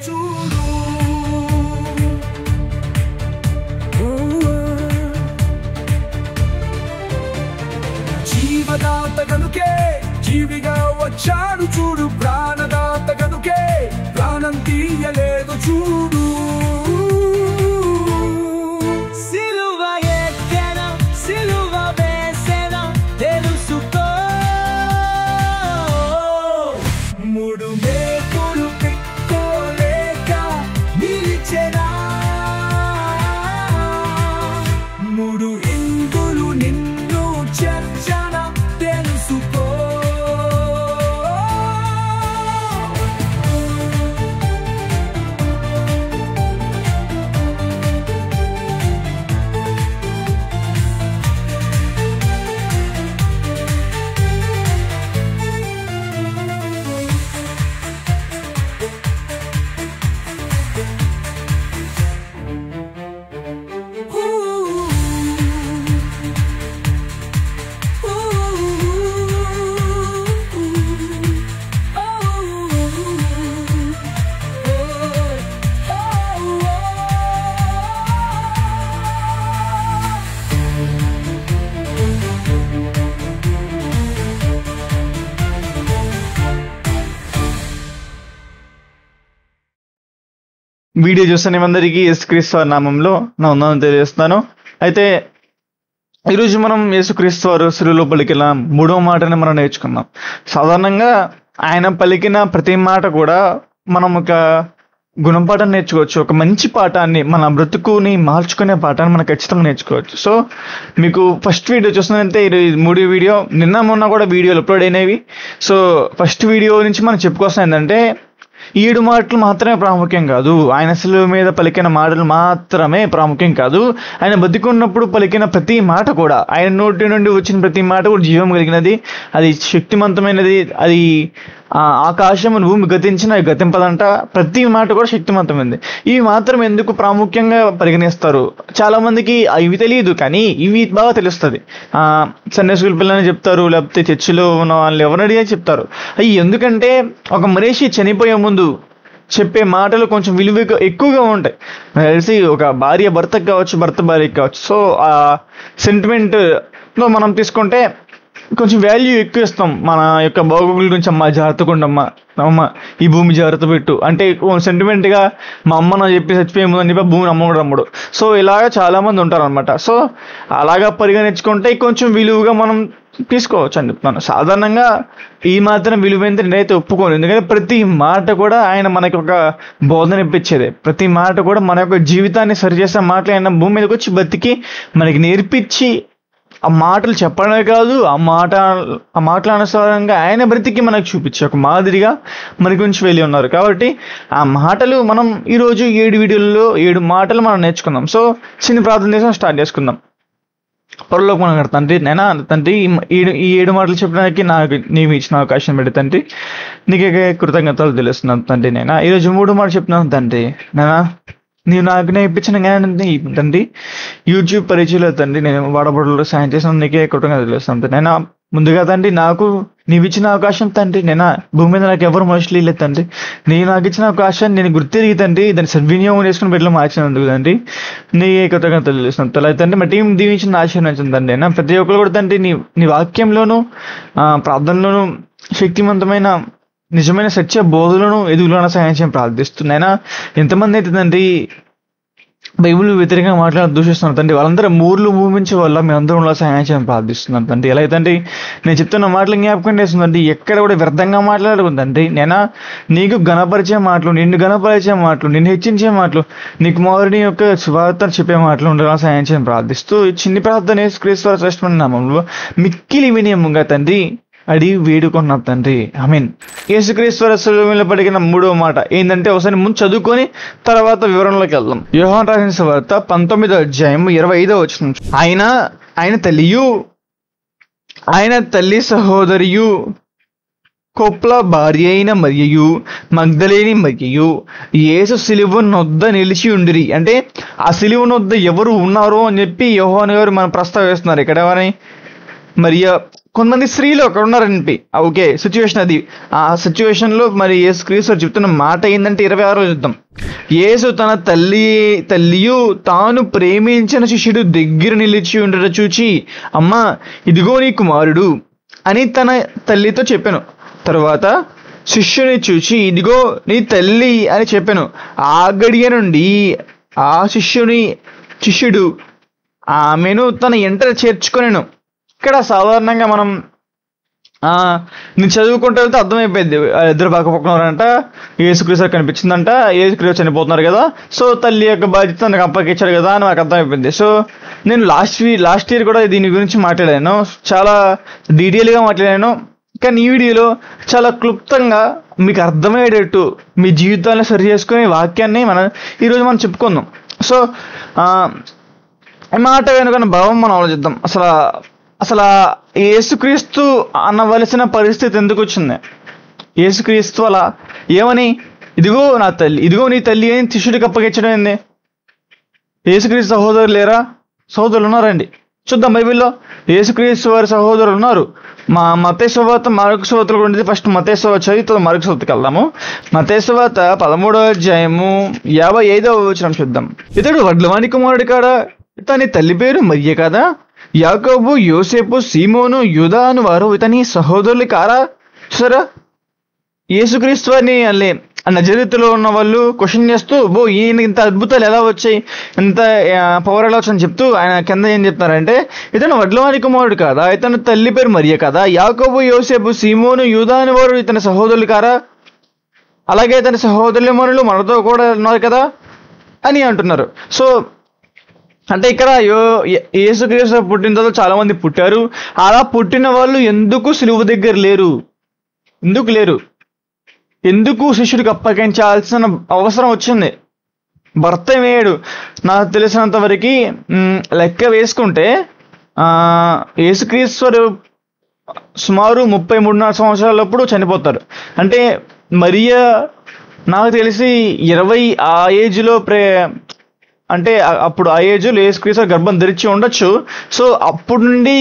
చూడు. జీవదాత గనుకే జీవిగా వచ్చాడు చూడు, ప్రాణదాత గనుకే ప్రాణం తీయలేదు చూడు. సిలువ ఎత్తెన సిలువ వేసెన తెలుసుకో, మూడు మేకులు పిక్కోలేక నిలిచెనా, మూడు ఇంగులు నిన్ను చర్చన తెలుసుకో. వీడియో చూస్తున్న అందరికీ యేసుక్రీస్తు నామంలో నా వందనాలు తెలియజేస్తున్నాను. అయితే ఈరోజు మనం యేసుక్రీస్తు వారు సిలువలో పలికిన మూడవ మాటని మనం నేర్చుకున్నాం. సాధారణంగా ఆయన పలికిన ప్రతి మాట కూడా మనం ఒక గుణపాఠం నేర్చుకోవచ్చు, ఒక మంచి పాఠాన్ని మన బ్రతుకుని మార్చుకునే పాఠాన్ని మనం ఖచ్చితంగా నేర్చుకోవచ్చు. సో మీకు ఫస్ట్ వీడియో చూస్తున్నట్టే మూడో వీడియో నిన్న మొన్న కూడా వీడియోలు అప్లోడ్ అయినవి. సో ఫస్ట్ వీడియో నుంచి మనం చెప్పుకోవాల్సిన ఏంటంటే 7 మాటలు మాత్రమే ప్రాముఖ్యం కాదు, ఆయన సిలువ మీద పలికిన మాటలు మాత్రమే ప్రాముఖ్యం కాదు, ఆయన బతికున్నప్పుడు పలికిన ప్రతి మాట కూడా, ఆయన నోటి నుండి వచ్చిన ప్రతి మాట కూడా జీవం కలిగినది, అది శక్తివంతమైనది, అది ఆకాశం భూమి గతించిన గతింపదంట, ప్రతి మాట కూడా శక్తివంతమైనది. ఇవి మాత్రం ఎందుకు ప్రాముఖ్యంగా పరిగణిస్తారు? చాలా మందికి ఇవి తెలియదు, కానీ ఇవి బాగా తెలుస్తుంది. సండే స్కూల్ పిల్లలని చెప్తారు, లేకపోతే చర్చిలో ఉన్న వాళ్ళు ఎవరిని అడిగే చెప్తారు. అవి ఎందుకంటే ఒక మనిషి చనిపోయే ముందు చెప్పే మాటలు కొంచెం విలువ ఎక్కువగా ఉంటాయి. నాకు తెలిసి ఒక భార్య భర్తకు కావచ్చు, భర్త భార్యకి కావచ్చు. సో ఆ సెంటిమెంట్లో మనం తీసుకుంటే కొంచెం వాల్యూ ఎక్కువ ఇస్తాం. మన యొక్క బాగోగుల గురించి, అమ్మ జాగ్రత్తగా ఉండమ్మా, అమ్మ ఈ భూమి జాగ్రత్త పెట్టు అంటే సెంటిమెంట్గా మా అమ్మ నా చెప్పి చచ్చిపోయేమో అని చెప్పి భూమిని అమ్మడు రమ్మడు. సో ఇలాగ చాలామంది ఉంటారు అనమాట. సో అలాగా పరిగణించుకుంటే కొంచెం విలువగా మనం తీసుకోవచ్చు అని చెప్తాను. సాధారణంగా ఈ మాత్రం విలువైంది నేనైతే ఒప్పుకోను, ఎందుకంటే ప్రతి మాట కూడా ఆయన మనకి ఒక బోధన ఇప్పించేదే, ప్రతి మాట కూడా మన యొక్క జీవితాన్ని సరిచేసే మాటలు ఆయన భూమి మీదకి వచ్చి బతికి మనకి నేర్పించి ఆ మాటలు చెప్పడమే కాదు, ఆ మాటల అనుసారంగా ఆయన బ్రతికి మనకు చూపించి ఒక మాదిరిగా మన గురించి వెళ్ళి ఉన్నారు. కాబట్టి ఆ మాటలు మనం ఈరోజు 7 వీడియోల్లో 7 మాటలు మనం నేర్చుకుందాం. సో చిన్న ప్రార్థన చేసి స్టార్ట్ చేసుకుందాం. పరలోకమైన తండ్రి, నైనా తండ్రి ఈ 7 మాటలు చెప్పడానికి నీవు ఇచ్చిన అవకాశం పెట్టి తండ్రి నీకే కృతజ్ఞతలు తెలుస్తున్నాను తండ్రి. నైనా ఈరోజు 3 మాటలు చెప్తున్నాను తండ్రి. నైనా నీవు నాకు నేర్పించిన జ్ఞానాన్ని తండ్రి యూట్యూబ్ పరిచయంలో తండ్రి నేను వాడబడులో సాయం చేసిన నీకే కృతజ్ఞతలు తెలుస్తున్నాను. నైనా ముందుగా తండ్రి నాకు నీవు ఇచ్చిన అవకాశం తండ్రి, నేను భూమి మీద నాకు ఎవరు మనుషులు లేదు తండ్రి, నీవు నాకు ఇచ్చిన అవకాశాన్ని నేను గుర్తిరిగి తండ్రి దాన్ని సద్వినియోగం చేసుకుని బిడ్డలు మార్చినందుకు తండ్రి నీకే కృతజ్ఞతలు తెలుస్తున్నాను. తల తండ్రి మా టీం దీవించిన ఆశీర్వదించింది తండ్రి. అయినా ప్రతి ఒక్కరు కూడా తండ్రి నీ వాక్యంలోను ప్రార్థనలోను శక్తివంతమైన నిజమైన సత్య బోధులను ఎదుగులను సహాయం చేయని ప్రార్థిస్తున్నాయినా. ఎంతమంది అయితే తండ్రి బైబిల్ వ్యతిరేకంగా మాట్లాడి దూషిస్తున్నారు తండ్రి, వాళ్ళందరూ మూర్లు భూమించే వల్ల మీ అందరూ సహాయం చేయని ప్రార్థిస్తున్నాను తండ్రి. ఎలా తండ్రి నేను చెప్తున్న మాటలు జ్ఞాపకం చేస్తుందండి, ఎక్కడ కూడా వ్యర్థంగా మాట్లాడకుందండి. నేను నీకు ఘనపరిచే మాటలు, నిన్ను ఘనపరిచే మాటలు, నిన్ను హెచ్చించే మాటలు, నీకు మొదటి యొక్క శుభార్త చెప్పే మాటలు ఉండేలా సహాయం చేయని ప్రార్థిస్తూ చిన్ని ప్రార్థన యేసుక్రీస్తు శ్రేష్ఠమైన నామంలో మిక్కిలి వినయముగా తండ్రి అడిగి వేడుకున్నాం తండ్రి, ఆమేన్. యేసుక్రీస్తు సిలువలో పలికిన 3వ మాట ఏంటంటే ఒకసారి ముందు చదువుకొని తర్వాత వివరణలోకి వెళ్దాం. యోహాను రాసిన సువార్త 19వ అధ్యాయం 25వ వచనం. ఆయన తల్లియు ఆయన తల్లి సహోదరియు కొప్ల భార్య అయిన మరియయు మగ్దలేని మరియయు యేసు సిలువ నొద్ద నిలిచి ఉండిరి. అంటే ఆ సిలువ నొద్ద ఎవరు ఉన్నారో అని చెప్పి యోహాను గారు మనం ప్రస్తావిస్తున్నారు. ఇక్కడ ఎవరని? మరియ కొంతమంది స్త్రీలు అక్కడ ఉన్నారండి. ఓకే, సిచ్యువేషన్ అది. ఆ సిచ్యువేషన్ లో మరి యేసుక్రీస్తు చెప్తున్న మాట ఏంటంటే 26వ చూద్దాం. యేసు తన తల్లియు తాను ప్రేమించిన శిష్యుడు దగ్గర నిలిచి ఉండట చూచి, అమ్మా ఇదిగో నీ కుమారుడు అని తన తల్లితో చెప్పాను. తరువాత శిష్యుని చూచి, ఇదిగో నీ తల్లి అని చెప్పాను. ఆ గడియ నుండి ఆ శిష్యుడు ఆమెను తన ఎంట చేర్చుకొనెను. ఇక్కడ సాధారణంగా మనం నేను చదువుకుంటే వెళ్తే అర్థమైపోయింది. ఇద్దరు పక్కపక్కనంట, యేసుక్రీస్తు కనిపించిందంట, యేసుక్రీస్తు చనిపోతున్నారు కదా, సో తల్లి యొక్క బాధ్యత నాకు అప్పగించారు కదా అని నాకు అర్థమైపోయింది. సో నేను లాస్ట్ ఇయర్ కూడా దీని గురించి మాట్లాడాను, చాలా డీటెయిల్గా మాట్లాడాను. కానీ ఈ వీడియోలో చాలా క్లుప్తంగా మీకు అర్థమయ్యేటట్టు మీ జీవితాన్ని సరి చేసుకునే వాక్యాన్ని ఈరోజు మనం చెప్పుకుందాం. సో ఈ మాట వెనుక భావం మనం ఆలోచిద్దాం. అసలు యేసుక్రీస్తు అనవలసిన పరిస్థితి ఎందుకు వచ్చింది? యేసుక్రీస్తు అలా ఏమని ఇదిగో నా తల్లి, ఇదిగో నీ తల్లి అని శిష్యుడికి అప్పగించడం ఏంది? యేసుక్రీస్తు సహోదరులు లేరా? సహోదరులు ఉన్నారండి. చూద్దాం బైబిల్లో యేసుక్రీస్తు వారి సహోదరులు ఉన్నారు. మత్తయి సువార్త, మార్కు సువార్తలు ఉండేది. ఫస్ట్ మత్తయి సువార్త చదివి మార్కు సువార్తకి వెళ్దాము. మత్తయి సువార్త 13వ అధ్యాయము 55వ వచనం చూద్దాం. ఇతడు వడ్లవాని కుమారుడు కాడా? ఇతని తల్లి పేరు మరియ కదా? యాకోబు, యోసేపు, సీమోను, యూదా అను వారు ఇతని సహోదరులు కారా? చూసారా, యేసుక్రీస్తు వారిని నజరేతులో ఉన్న వాళ్ళు క్వశ్చన్ చేస్తూ, ఈయన ఇంత అద్భుతాలు ఎలా వచ్చాయి, ఇంత పవర్ ఎలా వచ్చని చెప్తూ ఆయన కింద ఏం చెప్తున్నారంటే, ఇతను వడ్లవాని కుమారుడు కాదా? ఇతని తల్లి పేరు మరియ కదా? యాకోబు, యోసేపు, సీమోను, యూదా అని వారు ఇతని సహోదరులు కారా? అలాగే ఇతని సహోదరులు మనులు మనతో కూడా ఉన్నారు కదా అని అంటున్నారు. సో అంటే ఇక్కడ యేసుక్రీస్తు పుట్టిన తర్వాత చాలా మంది పుట్టారు. అలా పుట్టిన వాళ్ళు ఎందుకు సిలువ దగ్గర లేరు? ఎందుకు శిష్యుడికి అప్పగించాల్సిన అవసరం వచ్చింది? భర్త వేయడు. నాకు తెలిసినంత వరకు లెక్క వేసుకుంటే యేసుక్రీస్తు సుమారు 33 సంవత్సరాలప్పుడు చనిపోతారు. అంటే మరియ నాకు తెలిసి 20 ఆ ఏజ్లో అంటే అప్పుడు ఆ ఏజ్లో యేసుక్రీస్తు గర్భం ధరించి ఉండొచ్చు. సో అప్పుడు నుండి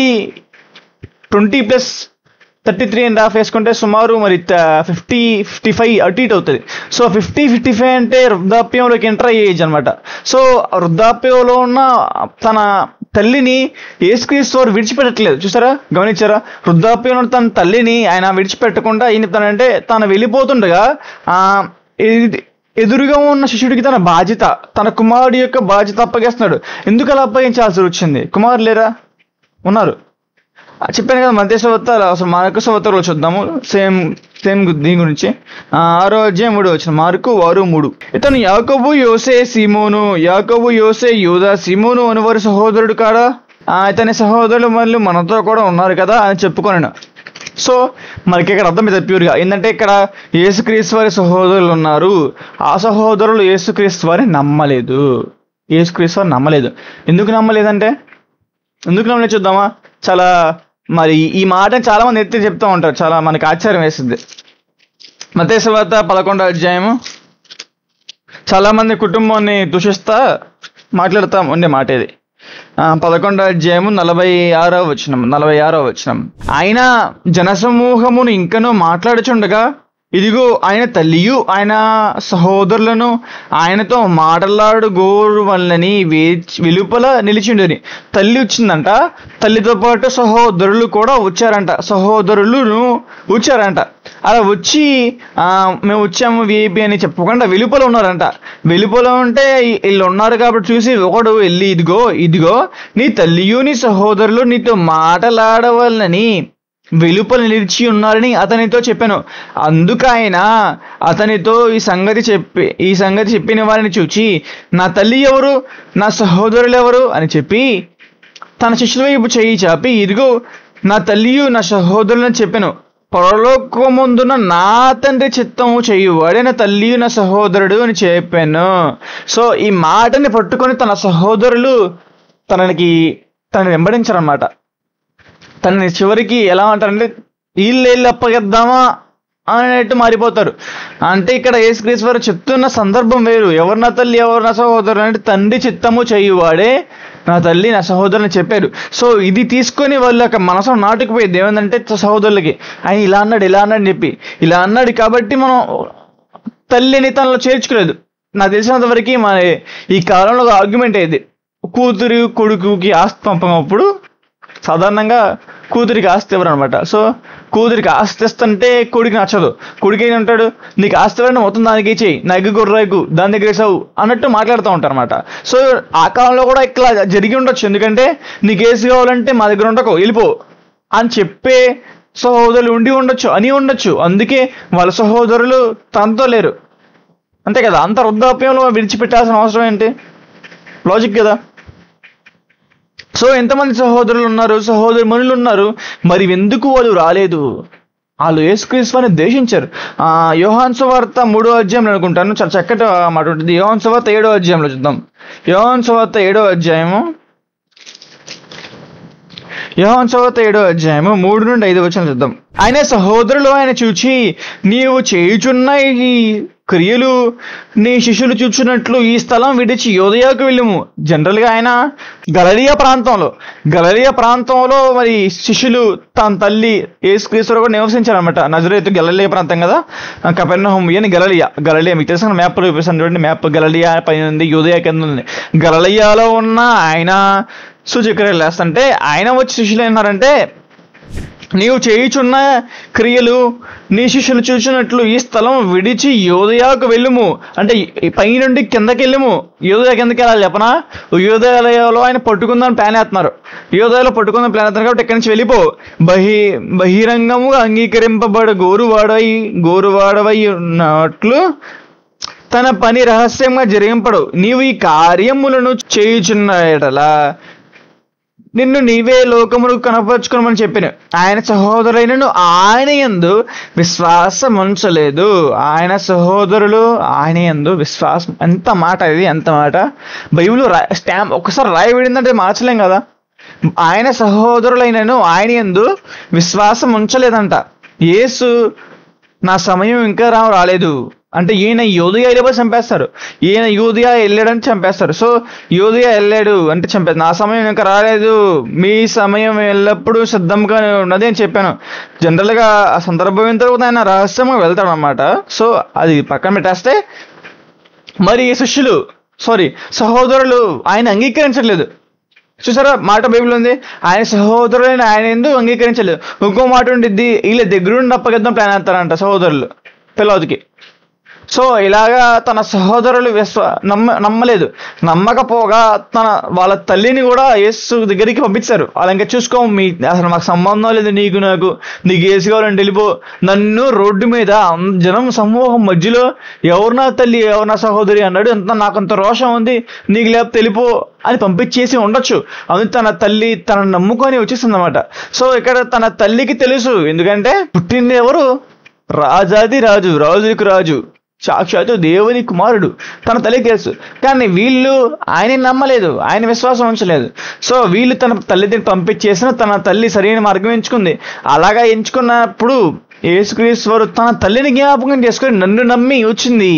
20 + 33.5 వేసుకుంటే సుమారు మరి 50-55 అటు ఇటు అవుతుంది. సో 50-55 అంటే వృద్ధాప్యంలోకి ఎంటర్ అయ్యే ఏజ్ అనమాట. సో వృద్ధాప్యంలో ఉన్న తన తల్లిని యేసుక్రీస్తు వారు విడిచిపెట్టట్లేదు. చూసారా, గమనించారా? వృద్ధాప్యంలో తన తల్లిని ఆయన విడిచిపెట్టకుండా ఏం చెప్తానంటే, తను వెళ్ళిపోతుండగా ఎదురుగా ఉన్న శిష్యుడికి తన బాధ్యత, తన కుమారుడి యొక్క బాధ్యత అప్పగిస్తున్నాడు. ఎందుకు అలా అప్పగించాల్సి వచ్చింది? కుమారులు లేరా? ఉన్నారు. చెప్పాను కదా, మత్తయి సువార్త, అసలు మార్కు సువార్తలో చూద్దాము సేమ్ దీని గురించి. 6వ అధ్యాయం 3వ వచనం. మార్కు 6:3. ఇతను యాకోబు, యోసే, సీమోను. యాకోబు, యోసే, యూదా, సీమోను అనువారి సహోదరుడు కాడా? ఇతని సహోదరులు మరియు మనతో కూడా ఉన్నారు కదా అని చెప్పుకొనెను. సో మనకి ఇక్కడ అర్థం అవుతుంది ప్యూర్గా ఏంటంటే, ఇక్కడ యేసుక్రీస్తు వారి సహోదరులు ఉన్నారు. ఆ సహోదరులు యేసుక్రీస్తు వారిని నమ్మలేదు. యేసుక్రీస్తు వారిని నమ్మలేదు. ఎందుకు నమ్మలేదు చూద్దామా. చాలా మరి ఈ మాట చాలా మంది ఎత్తి చెప్తూ ఉంటారు, చాలా మనకి ఆశ్చర్యం వేస్తుంది. మత్తయి సువార్త 11వ అధ్యాయము చాలా మంది కుటుంబాన్ని దూషిస్తా మాట్లాడుతూ ఉండే మాట ఇది. 11వ అధ్యాయము 46వ వచనం. ఆయన జనసమూహమును ఇంకనూ మాట్లాడుచుండగా, ఇదిగో ఆయన తల్లియు ఆయన సహోదరులను ఆయనతో మాట్లాడు గోరు వల్లని వెలుపల నిలిచిండని. తల్లి వచ్చిందంట, తల్లితో పాటు సహోదరులు కూడా వచ్చారంట. అలా వచ్చి మేము వచ్చాము విఐపి అని చెప్పకుండా వెలుపల ఉన్నారంట. వెలుపల ఉంటే వీళ్ళు ఉన్నారు కాబట్టి చూసి ఒకడు వెళ్ళి, ఇదిగో నీ తల్లియు నీ సహోదరులు నీతో మాట్లాడవాలని వెలుపల నిలిచి ఉన్నారని అతనితో చెప్పాను. అందుకైనా అతనితో ఈ సంగతి చెప్పిన వారిని చూచి, నా తల్లి ఎవరు, నా సహోదరులు ఎవరు అని చెప్పి తన శిష్యుల వైపు చేయి చాపి, ఇదిగో నా తల్లియు నా సహోదరులను చెప్పాను. పరలోకమందున నా తండ్రి చిత్తము చేయువాడే నా తల్లియు నా సహోదరుడు అని చెప్పాను. సో ఈ మాటని పట్టుకొని తన సహోదరులు తనని వెంబడించారనమాట. తనని చివరికి ఎలా అంటారంటే, వీళ్ళు అప్పగిద్దామా అనేట్టు మారిపోతారు. అంటే ఇక్కడ యేసుక్రీస్తు వారు చెప్తున్న సందర్భం వేరు. ఎవరు నా తల్లి, ఎవరు నా సహోదరుడు అంటే తండ్రి చిత్తము చేయువాడే నా తల్లి నా సహోదరుని చెప్పారు. సో ఇది తీసుకొని వాళ్ళ యొక్క మనసులో నాటుకుపోయింది. ఏమందంటే సహోదరులకి ఆయన ఇలా అన్నాడు చెప్పి ఇలా అన్నాడు కాబట్టి మనం తల్లిని తనలో చేర్చుకోలేదు. నాకు తెలిసినంత వరకు మన ఈ కాలంలో ఒక ఆర్గ్యుమెంట్ అయ్యేది, కూతురు కొడుకుకి ఆస్తి పంపనప్పుడు సాధారణంగా కూతురికి ఆస్తి ఇవ్వరు అనమాట. సో కూతురికి ఆస్తి ఇస్తుంటే కొడుకు నచ్చదు. కొడుకు ఏంటంటాడు, నీకు ఆస్తి ఇవ్వడం మొత్తం దానికి ఇచ్చేయి, నా ఎగ్గు గొర్రెకు దాని దగ్గర వేసావు అన్నట్టు మాట్లాడుతూ ఉంటారు అనమాట. సో ఆ కాలంలో కూడా ఇట్లా జరిగి ఉండొచ్చు. ఎందుకంటే నీకు ఏసి కావాలంటే మా దగ్గర ఉండకు, వెళ్ళిపో అని చెప్పే సహోదరులు ఉండొచ్చు. అందుకే వాళ్ళ సహోదరులు తనతో లేరు. అంతే కదా, అంత వృద్ధాప్యంలో విడిచిపెట్టాల్సిన అవసరం ఏంటి? లాజిక్ కదా. సో ఎంతమంది సహోదరులు ఉన్నారు, సహోదరిమణులు ఉన్నారు, మరి ఎందుకు వాళ్ళు రాలేదు? వాళ్ళు యేసుక్రీస్తుని ద్వేషించారు. యోహాను సువార్త 3వ అధ్యాయంలో అనుకుంటాను చాలా చక్కటి మాట ఉంటుంది. యోహాను సువార్త 7వ అధ్యాయంలో చూద్దాం. యోహాను సువార్త 7వ అధ్యాయము 3 నుండి 5 వచనం చూద్దాం. ఆయన సహోదరులు ఆయన చూచి, నీవు చేయుచున్న ఈ క్రియలు నీ శిష్యులు చూచున్నట్లు ఈ స్థలం విడిచి యోదయాకు వెళ్ళుము. జనరల్గా ఆయన గలిలయ ప్రాంతంలో మరి శిష్యులు తన తల్లి యేసుక్రీస్తు కూడా నివసించారనమాట. నజరేతు గలిలయ ప్రాంతం కదా, కపెర్నహూము అని గలిలయ మీకు తెలుసు మ్యాప్ చూపిస్తాను చూడండి. మ్యాప్ గలిలయ పైన ఉంది, యోదయ కింద ఉంది. గలిలయలో ఉన్న ఆయన సూచక్రియలు వేస్తుంటే ఆయన వచ్చి శిష్యులు ఏమన్నారంటే, నీవు చేయుచున్న క్రియలు నీ శిష్యులు చూసినట్లు ఈ స్థలం విడిచి యోదయాకు వెళ్ళుము. అంటే పైనుండి కిందకి వెళ్ళము. యోదయ కిందకి వెళ్ళాలి చెప్పనా? యోదయాలయంలో ఆయన పట్టుకుందని ప్లాన్ వేస్తున్నారు. యోదయాలో పట్టుకుందని ప్లాన్ వేస్తున్నారు కాబట్టి ఇక్కడి నుంచి వెళ్ళిపో. బహిరంగముగా అంగీకరింపబడ గోరువాడవై ఉన్నట్లు తన పని రహస్యంగా జరిగింపడు. నీవు ఈ కార్యములను చేయుచున్న ఎడలా నిన్ను నీవే లోకమును కనపరుచుకోమని చెప్పాను. ఆయన సహోదరులైనను ఆయన యందు విశ్వాసం ఉంచలేదు. ఆయన సహోదరులు ఆయన యందు విశ్వాసం. ఎంత మాట ఇది, ఎంత మాట! బైబిల్ స్టాంప్ ఒక్కసారి రాయబడిందంటే మార్చలేం కదా. ఆయన సహోదరులైనను ఆయన యందు విశ్వాసం ఉంచలేదంట. యేసు నా సమయం ఇంకా రాలేదు అంటే ఈయన యోదయ వెళ్ళిపోయి చంపేస్తారు. ఈయన యోదయ వెళ్ళాడని చంపేస్తారు. సో యోదయ వెళ్ళాడు అంటే చంపేస్తారు. నా సమయం ఇంకా రాలేదు, మీ సమయం ఎల్లప్పుడూ సిద్ధంగా ఉన్నది అని చెప్పాను. జనరల్గా ఆ సందర్భం ఎంత ఆయన రహస్యంగా వెళ్తాడు అనమాట. సో అది పక్కన పెట్టేస్తే మరి సహోదరులు ఆయన అంగీకరించట్లేదు. చూసారా మాట బైబిల్ ఉంది, ఆయన సహోదరులైన ఆయన ఎందుకు అంగీకరించలేదు. ఇంకో మాట ఉండిద్ది, వీళ్ళ దగ్గరుండి అప్పగిద్దాం ప్లాన్ వేస్తారంట సహోదరులు పిల్లలకి. సో ఇలాగా తన సహోదరులు నమ్మలేదు. నమ్మకపోగా వాళ్ళ తల్లిని కూడా యేసు దగ్గరికి పంపించారు. అలా ఇంకా చూసుకో, అసలు మాకు సంబంధం లేదు, నీకు ఏసు కావాలంటే వెళ్ళిపో. నన్ను రోడ్డు మీద జనం సమూహం మధ్యలో ఎవరు నా తల్లి ఎవరు నా సహోదరి అన్నాడు. నాకు అంత రోషం ఉంది, నీకు లేకపోతే వెళ్ళిపో అని పంపించేసి ఉండొచ్చు. అది తన తల్లి తనను నమ్ముకొని వచ్చేసింది అనమాట. సో ఇక్కడ తన తల్లికి తెలుసు, ఎందుకంటే పుట్టింది ఎవరు? రాజాది రాజు, రాజులకు రాజు, సాక్షాత్తు దేవుని కుమారుడు. తన తల్లికి తెలుసు. కానీ వీళ్ళు ఆయన నమ్మలేదు, ఆయన విశ్వాసం ఉంచలేదు. సో వీళ్ళు తన తల్లిని పంపించేసిన తన తల్లి సరైన మార్గం ఎంచుకుంది. అలాగా ఎంచుకున్నప్పుడు యేసుక్రీస్తు వారు తన తల్లిని జ్ఞాపకం చేసుకొని నన్ను నమ్మి వచ్చింది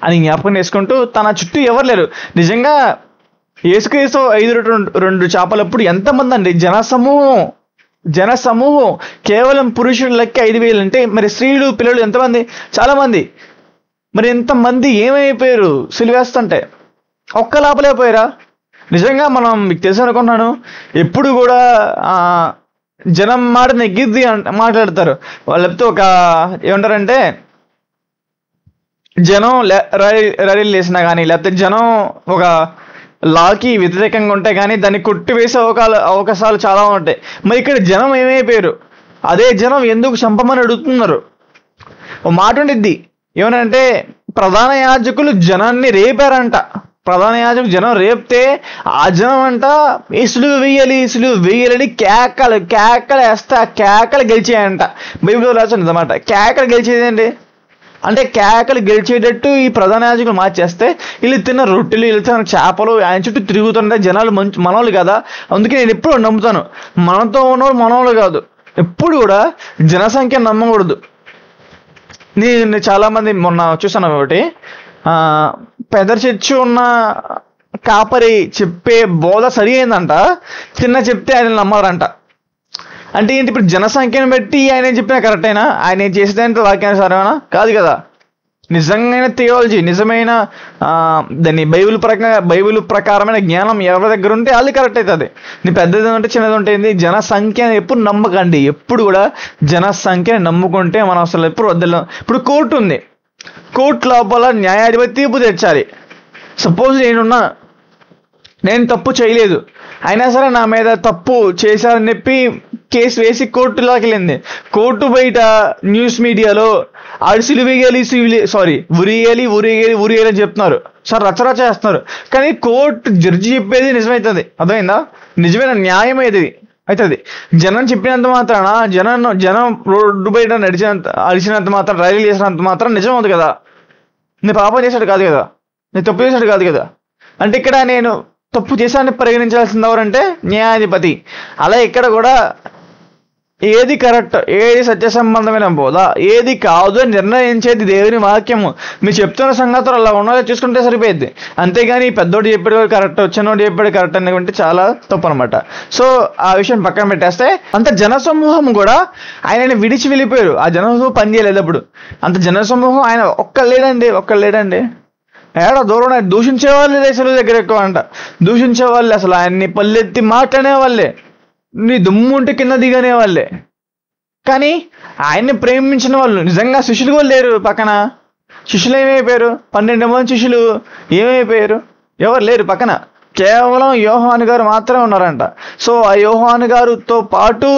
అని జ్ఞాపకం చేసుకుంటూ తన చుట్టూ ఎవరు లేరు. నిజంగా యేసుక్రీస్తు 5 చేపలప్పుడు ఎంతమంది అండి, జనసమూహం కేవలం పురుషుల లెక్క 5,000 అంటే మరి స్త్రీలు పిల్లలు ఎంతమంది? చాలా మంది. మరి ఎంతమంది ఏమైపోయారు సిలివేస్తుంటే? ఒక్క లోపలైపోయారా? నిజంగా మనం మీకు తెలుసు అనుకున్నాను, ఎప్పుడు కూడా జనం మాట నెగ్గిద్ది మాట్లాడతారు. వాళ్ళు లేకపోతే ఒక ఏమంటారంటే జనం ర్యాలీలు వేసినా కానీ లేకపోతే జనం ఒక లాకి వ్యతిరేకంగా ఉంటే కానీ దాన్ని కొట్టివేసే అవకాశాలు చాలా ఉంటాయి. మరి ఇక్కడ జనం ఏమైపోయారు? అదే జనం ఎందుకు చంపమని అడుగుతున్నారు. ఓ మాట ఉండిద్ది, ఏమనంటే ప్రధాన యాజకులు జనాన్ని రేపారంట. ప్రధాన యాజకులు జనం రేపితే ఆ జనం అంట ఇసులు వేయాలని కేకలు వేస్తే ఆ కేకలు గెలిచాయంట. బైబిల్లో రాసింది అన్నమాట. కేకలు గెలిచేదండి అంటే కేకలు గెలిచేటట్టు ఈ ప్రధాన యాజకులు మార్చేస్తే వీళ్ళు తిన్న రొట్టెలు, వీళ్ళు తిన్న చేపలు ఆయన చుట్టూ తిరుగుతుంటే జనాలు మనోళ్ళు కదా. అందుకే నేను ఎప్పుడు నమ్ముతాను, మనతో ఉన్నవాళ్ళు మనోళ్ళు కాదు. ఎప్పుడు కూడా జనసంఖ్య నమ్మకూడదు. నేను చాలా మంది మొన్న చూసాను ఒకటి, పెద్ద చర్చి ఉన్న కాపరి చెప్పే బోధ సరి అయిందంట, చిన్న చెప్తే ఆయన నమ్మారంట. అంటే ఏంటి, ఇప్పుడు జనసంఖ్యను బట్టి ఆయన చెప్పినా కరెక్ట్ అయినా, ఆయన చేసేదంటే వాక్యానుసారమేనా? కాదు కదా. నిజమైన థియాలజీ, నిజమైన దాన్ని బైబిల్ ప్రకారమైన జ్ఞానం ఎవరి దగ్గర ఉంటే అది కరెక్ట్ అవుతుంది. నీ పెద్దది ఉంటే చిన్నది ఉంటుంది. జనసంఖ్య ఎప్పుడు నమ్మకండి. ఎప్పుడు కూడా జనసంఖ్యని నమ్ముకుంటే మనం అసలు ఎప్పుడు వద్దలేం. ఇప్పుడు కోర్టు ఉంది, కోర్టు లోపల న్యాయాధిపతి తీర్పు తెచ్చాలి. సపోజ్ నేను తప్పు చేయలేదు, అయినా సరే నా మీద తప్పు చేశారని చెప్పి కేసు వేసి కోర్టులోకి వెళ్ళింది. కోర్టు బయట న్యూస్ మీడియాలో ఉరియేలి అని చెప్తున్నారు సార్, రచ్చరచ్చ చేస్తున్నారు. కానీ కోర్టు జడ్జి చెప్పేది నిజమవుతుంది. అర్థమైందా? నిజమైన న్యాయం అవుతుంది. జనం చెప్పినంత మాత్రాన, జనం రోడ్డు బయట అడిచినంత మాత్రం, రైలు చేసినంత మాత్రం నిజం అవుతుంది కదా. నేను పాపం చేశాడు కాదు కదా, నేను తప్పు చేశాడు కాదు కదా. అంటే ఇక్కడ నేను తప్పు చేశాన్ని పరిగణించాల్సింది ఎవరంటే న్యాయాధిపతి. అలా ఇక్కడ కూడా ఏది కరెక్ట్, ఏది సత్య సంబంధమైన బోధ, ఏది కాదు అని నిర్ణయించేది దేవుని వాక్యము. మీరు చెప్తున్న సంగతులు అలా ఉన్నదో చూసుకుంటే సరిపోయింది. అంతేగాని పెద్దోడు చెప్పాడు కరెక్ట్, చిన్నోడు చెప్పాడు కరెక్ట్ అనుకుంటే చాలా తప్పు అనమాట. సో ఆ విషయం పక్కన పెట్టేస్తే, అంత జనసమూహం కూడా ఆయనని విడిచి వెళ్ళిపోయారు. ఆ జనసమూహం పని చేయలేదు. అప్పుడు అంత జనసమూహం ఆయన ఒక్కళ్ళు లేడండి. ఏడా దూరం దూషించే వాళ్ళే దేశాల దగ్గర ఎక్కువ అంట. దూషించే వాళ్ళే, అసలు ఆయన్ని పల్లెత్తి మాట్లాడే వాళ్ళే, నీ దుమ్ము ఉంటే కింద దిగనే వాళ్ళే. కానీ ఆయన్ని ప్రేమించిన వాళ్ళు నిజంగా శిష్యులు కూడా లేరు. పక్కన శిష్యులు ఏమైపోయారు? 12 మంది శిష్యులు ఏమైపోయారు? ఎవరు లేరు పక్కన. కేవలం యోహాను గారు మాత్రమే ఉన్నారంట. సో ఆ యోహాను గారితో పాటు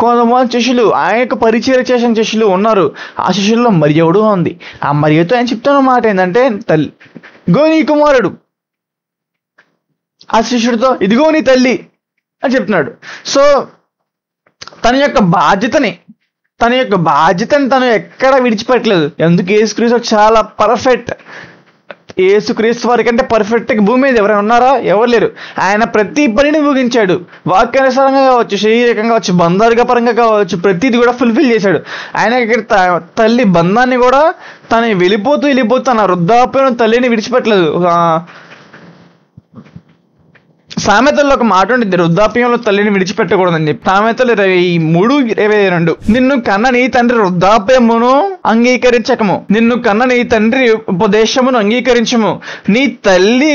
కొంతమంది శిష్యులు, ఆయనకు పరిచయం చేసిన శిష్యులు ఉన్నారు. ఆ శిష్యుల్లో మరియవుడు ఉంది. ఆ మరియతో ఆయన చెప్తున్న మాట ఏంటంటే, తల్లి ఇదిగో నీ కుమారుడు. ఆ శిష్యుడితో ఇదిగో నీ తల్లి అని చెప్తున్నాడు. సో తన యొక్క బాధ్యతని తను ఎక్కడ విడిచిపెట్టలేదు. ఎందుకు? యేసుక్రీస్తు చాలా పర్ఫెక్ట్. యేసుక్రీస్తు వారి కంటే పర్ఫెక్ట్ భూమి మీద ఎవరైనా ఉన్నారా? ఎవరు లేరు. ఆయన ప్రతి పనిని ముగించాడు. వాక్యానుసారంగా కావచ్చు, శారీరకంగా కావచ్చు, బంధాలుగా పరంగా కావచ్చు, ప్రతిది కూడా ఫుల్ఫిల్ చేశాడు. ఆయన ఇక్కడ తల్లి బంధాన్ని కూడా తను వెళ్ళిపోతూ తన వృద్ధాప్యం తల్లిని విడిచిపెట్టలేదు. సామెతల్లో ఒక మాట ఉంటుంది, వృద్ధాప్యంలో తల్లిని విడిచిపెట్టకూడదని చెప్పి. సామెతలు 23:22. నిన్ను కన్న నీ తండ్రి వృద్ధాప్యమును అంగీకరించకము, నిన్ను కన్న నీ తండ్రి ఉపదేశమును అంగీకరించము, నీ తల్లి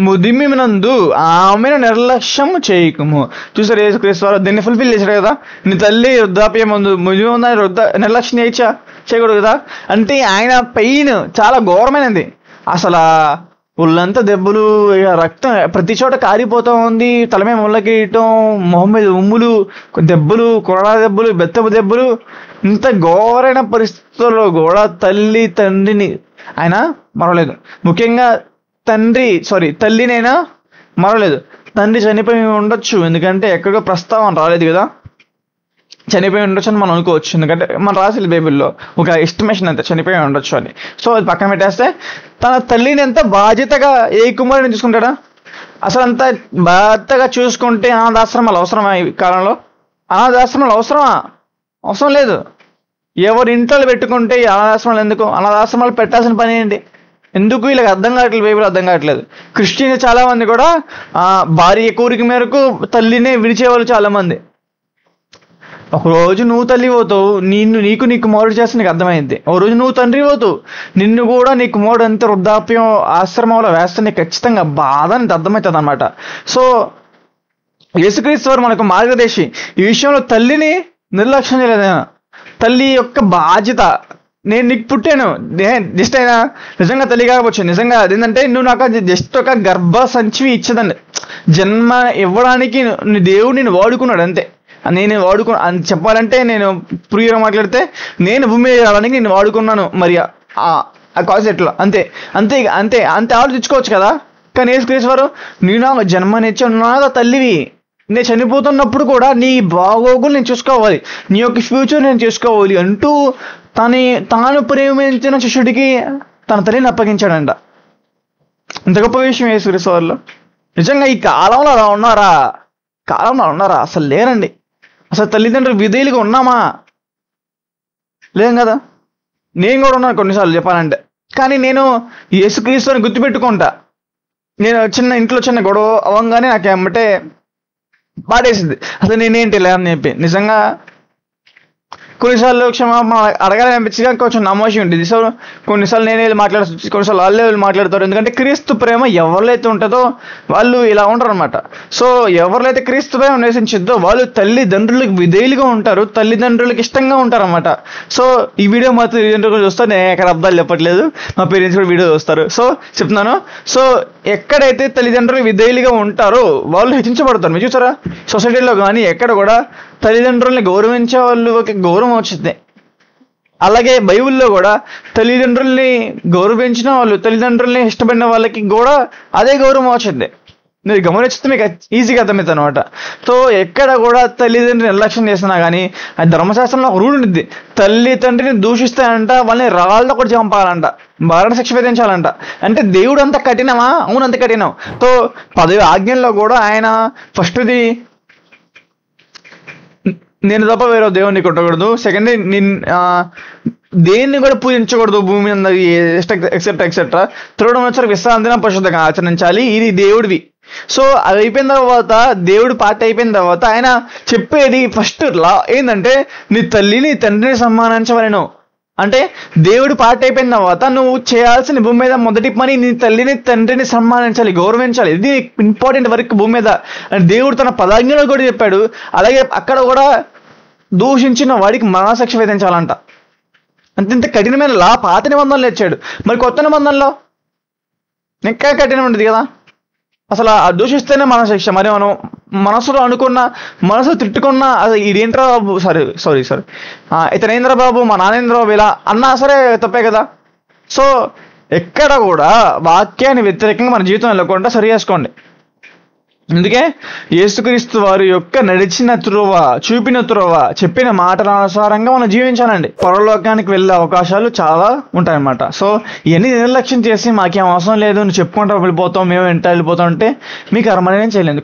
ముదిమినందు ఆమెను నిర్లక్ష్యం చేయకము. చూసారు, యేసుక్రీస్తు వారు దీన్ని ఫుల్ఫిల్ చేశారు కదా. నీ తల్లి వృద్ధాప్యం ముందు ముదిమి నిర్లక్ష్యం చేయకూడదు కదా. అంటే ఆయన పెయిన్ చాలా ఘోరమైనది. అసలు ఒళ్ళంతా దెబ్బలు, రక్తం ప్రతి చోట కారిపోతూ ఉంది. తల మీద ముళ్ళ కిరీటం, మొహం మీద ఉమ్ములు, దెబ్బలు, కొరడా దెబ్బలు, బెత్తపు దెబ్బలు. ఇంత ఘోరైన పరిస్థితుల్లో కూడా తండ్రిని ఆయన మరవలేదు. ముఖ్యంగా తల్లినైనా మరవలేదు. తండ్రి చనిపోయి ఉండొచ్చు, ఎందుకంటే ఎక్కడో ప్రస్తావన రాలేదు కదా. చనిపోయి ఉండొచ్చు అని మనం అనుకోవచ్చు, ఎందుకంటే మనం రాసిన బైబిల్లో ఒక ఎస్టిమేషన్ అంతే, చనిపోయి ఉండొచ్చు అని. సో అది పక్కన పెట్టేస్తే, తన తల్లిని ఎంత బాధ్యతగా ఏ కుమారుని చూసుకుంటాడా? అసలు అంత బాధ్యతగా చూసుకుంటే అనాథాశ్రమాలు అవసరమా? ఈ కాలంలో అనాథాశ్రమాలు అవసరం లేదు. ఎవరి ఇంట్లో పెట్టుకుంటే ఈ అనాథాశ్రమాలు ఎందుకు? అనాథాశ్రమాలు పెట్టాల్సిన పని ఏంటి? ఎందుకు వీళ్ళకి అర్థం కావట్లేదు, బైబిల్ అర్థం కావట్లేదు. క్రిస్టియన్ చాలా మంది కూడా భార్య కోరిక మేరకు తల్లినే విడిచేవాళ్ళు చాలా మంది. ఒకరోజు నువ్వు తల్లి పోతావు, నీకు కుమారుడు చేస్తే నీకు అర్థమైంది. ఒక రోజు నువ్వు తండ్రి పోతావు, నిన్ను కూడా నీ కుమారుడు అంత వృద్ధాప్యం ఆశ్రమంలో వేస్తే నీకు ఖచ్చితంగా బాధ అని అర్థమవుతుంది అనమాట. సో యేసుక్రీస్తు వారు మనకు మార్గదర్శి. ఈ విషయంలో తల్లిని నిర్లక్ష్యం చేయలేదు. తల్లి యొక్క బాధ్యత, నేను నీకు పుట్టాను, జస్ట్ అయినా నిజంగా తల్లి కాకపోవచ్చు, నిజంగా అదేంటంటే నువ్వు నాకు జస్ట్ ఒక గర్భ సంచివి ఇచ్చేదండి. జన్మ ఇవ్వడానికి దేవుడు నేను వాడుకున్నాడు అంతే. నేను అని చెప్పాలంటే, నేను ప్రియుగా మాట్లాడితే నేను భూమి మీద రావడానికి నేను వాడుకున్నాను మరి ఆ కాన్సెప్ట్లో అంతే అంతే అంతే అంతే ఆలోచించుకోవచ్చు కదా. కానీ యేసుక్రీస్తు వారు, నేను నాకు జన్మనిచ్చి ఉన్నాగా తల్లివి, నేను చనిపోతున్నప్పుడు కూడా నీ బాగోగులు నేను చూసుకోవాలి, నీ యొక్క ఫ్యూచర్ నేను చూసుకోవాలి అంటూ తాను ప్రేమించిన శిష్యుడికి తన తల్లిని అప్పగించాడంట. ఇంత గొప్ప విషయం యేసుక్రీస్తు వారిలో. నిజంగా ఈ కాలంలో అలా ఉన్నారా? అసలు లేరండి. అసలు తల్లిదండ్రులు విధేయులుగా ఉన్నామా? లేం కదా. నేను కూడా ఉన్నాను కొన్నిసార్లు చెప్పాలంటే. కానీ నేను యేసుక్రీస్తుని గుర్తుపెట్టుకుంటా. నేను ఇంట్లో చిన్న గొడవ అవ్వగానే నాకు ఏమంటే బాధేసింది, అసలు నేనేంటి ఇలా అని చెప్పి. నిజంగా కొన్నిసార్లు క్షమాపణ అడగాలని అనిపించి కొంచెం నమోషం ఉంటుంది. సో కొన్నిసార్లు నేనే మాట్లాడుతూ, కొన్నిసార్లు వాళ్ళే మాట్లాడతారు. ఎందుకంటే క్రీస్తు ప్రేమ ఎవరిలో అయితే ఉంటుందో వాళ్ళు ఇలా ఉంటారు అనమాట. సో ఎవరిలో అయితే క్రీస్తు ప్రేమ నివసించిద్దో వాళ్ళు తల్లిదండ్రులకు విధేయులుగా ఉంటారు, తల్లిదండ్రులకు ఇష్టంగా ఉంటారు అనమాట. సో ఈ వీడియో మా తల్లిదండ్రులు చూస్తే నేను ఎక్కడ అబ్బాయిలు చెప్పట్లేదు, మా పేరెంట్స్ కూడా వీడియో చూస్తారు. సో చెప్తున్నాను. సో ఎక్కడైతే తల్లిదండ్రులు విధేయులుగా ఉంటారో వాళ్ళు హెచ్చించబడతారు. మీరు చూసారా, సొసైటీలో కానీ ఎక్కడ కూడా తల్లిదండ్రుల్ని గౌరవించే వాళ్ళకి గౌరవం వచ్చింది. అలాగే బైబిల్లో కూడా తల్లిదండ్రుల్ని గౌరవించిన వాళ్ళు, తల్లిదండ్రుల్ని ఇష్టపడిన వాళ్ళకి కూడా అదే గౌరవం వచ్చింది. మీరు గమనిస్తే మీకు ఈజీగా అర్థమవుతుంది అనమాట. సో ఎక్కడ కూడా తల్లిదండ్రులు నిర్లక్ష్యం చేసినా కానీ అది ధర్మశాస్త్రంలో ఒక రూల్ ఉంటుంది. తల్లి తండ్రిని దూషిస్తాయంట, వాళ్ళని రాళ్ళతో కూడా చంపాలంట, మరణ శిక్ష విధించాలంట. అంటే దేవుడు అంత కఠినమా? అవును, అంత కఠినం. సో 10 ఆజ్ఞల్లో కూడా ఆయన ఫస్ట్ది నేను తప్ప వేరే దేవుడిని కొట్టకూడదు, సెకండ్ దేన్ని కూడా పూజించకూడదు భూమి మీద, ఎక్సెట్రా ఎక్సెట్రా. థర్డ్ వచ్చారు విశ్రాంతిని పరిశుద్ధంగా ఆచరించాలి, ఇది దేవుడివి. సో అది అయిపోయిన తర్వాత, దేవుడి పార్టీ అయిపోయిన తర్వాత ఆయన చెప్పేది ఫస్ట్ లా ఏంటంటే నీ తల్లిని తండ్రిని సన్మానించవలెను. అంటే దేవుడి పార్టీ అయిపోయిన తర్వాత నువ్వు చేయాల్సిన భూమి మీద మొదటి పని నీ తల్లిని తండ్రిని సన్మానించాలి, గౌరవించాలి. ఇది ఇంపార్టెంట్ వర్క్ భూమి మీద. దేవుడు తన 10 ఆజ్ఞలో కూడా చెప్పాడు. అలాగే అక్కడ కూడా దూషించిన వాడికి మరణశిక్ష విధించాలంట. అంత కఠినమైన లా పాత నిబంధనలు ఇచ్చాడు. మరి కొత్త నిబంధనలో ఇంకా కఠినం ఉంటుంది కదా. అసలు ఆ దూషిస్తేనే మరణశిక్ష. మరి మనం మనసులో అనుకున్న, మనసు తిట్టుకున్న అది ఇదేంట్రా బాబు, సారీ ఇతనేంద్ర బాబు, మా నానేంద్ర బాబు ఇలా అన్నా సరే తప్పే కదా. సో ఎక్కడ కూడా వాక్యాన్ని వ్యతిరేకంగా మన జీవితం వెళ్ళకుండా సరి చేసుకోండి. అందుకే యేసుక్రీస్తు వారి యొక్క నడిచిన త్రోవ, చూపిన త్రోవ, చెప్పిన మాటల అనుసారంగా మనం జీవించాలండి. పరలోకానికి వెళ్ళే అవకాశాలు చాలా ఉంటాయన్నమాట. సో ఇవన్నీ నిర్లక్ష్యం చేసి మాకేం అవసరం లేదు, నువ్వు చెప్పుకుంటూ వెళ్ళిపోతాం, మేము వెంట వెళ్ళిపోతాం అంటే మీకు అరమనేం చేయలేదు.